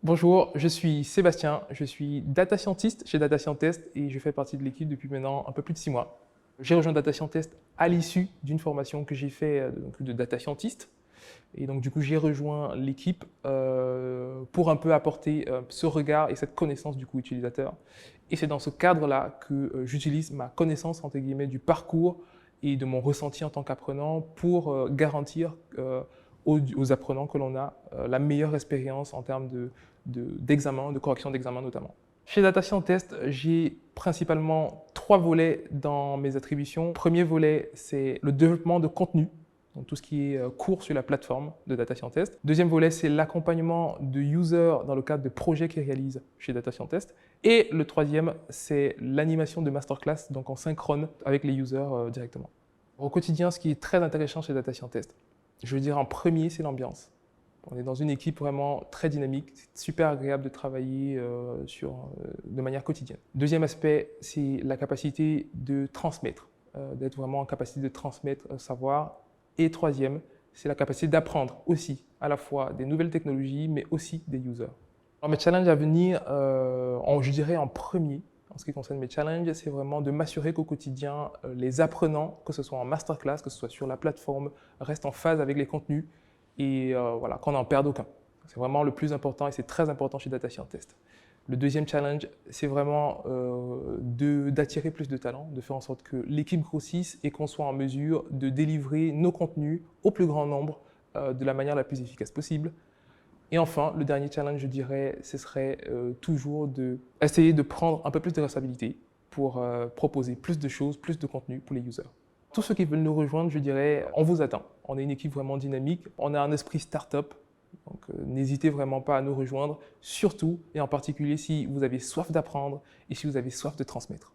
Bonjour, je suis Sébastien, je suis data scientist chez Data Scientist et je fais partie de l'équipe depuis maintenant un peu plus de 6 mois. J'ai rejoint Data Scientist à l'issue d'une formation que j'ai fait de data scientist. Et donc du coup, j'ai rejoint l'équipe pour un peu apporter ce regard et cette connaissance du coup utilisateur. Et c'est dans ce cadre-là que j'utilise ma connaissance entre guillemets du parcours et de mon ressenti en tant qu'apprenant pour garantir aux apprenants que l'on a la meilleure expérience en termes d'examen, de correction d'examen notamment. Chez Data Scientist, j'ai principalement 3 volets dans mes attributions. Premier volet, c'est le développement de contenu, donc tout ce qui est cours sur la plateforme de Data Scientist. Deuxième volet, c'est l'accompagnement de users dans le cadre de projets qu'ils réalisent chez Data Scientist. Et le troisième, c'est l'animation de masterclass, donc en synchrone avec les users directement. Au quotidien, ce qui est très intéressant chez Data Scientist, je veux dire en premier, c'est l'ambiance. On est dans une équipe vraiment très dynamique, c'est super agréable de travailler de manière quotidienne. Deuxième aspect, c'est la capacité de transmettre, d'être vraiment en capacité de transmettre savoir. Et troisième, c'est la capacité d'apprendre aussi à la fois des nouvelles technologies, mais aussi des users. Alors, mes challenges à venir, je dirais en premier, en ce qui concerne mes challenges, c'est vraiment de m'assurer qu'au quotidien, les apprenants, que ce soit en masterclass, que ce soit sur la plateforme, restent en phase avec les contenus et voilà, qu'on n'en perde aucun. C'est vraiment le plus important et c'est très important chez Data Scientist. Le deuxième challenge, c'est vraiment d'attirer plus de talents, de faire en sorte que l'équipe grossisse et qu'on soit en mesure de délivrer nos contenus au plus grand nombre de la manière la plus efficace possible. Et enfin, le dernier challenge, je dirais, ce serait toujours d'essayer de prendre un peu plus de responsabilité pour proposer plus de choses, plus de contenu pour les users. Tous ceux qui veulent nous rejoindre, je dirais, on vous attend. On est une équipe vraiment dynamique, on a un esprit start-up, donc n'hésitez vraiment pas à nous rejoindre, surtout et en particulier si vous avez soif d'apprendre et si vous avez soif de transmettre.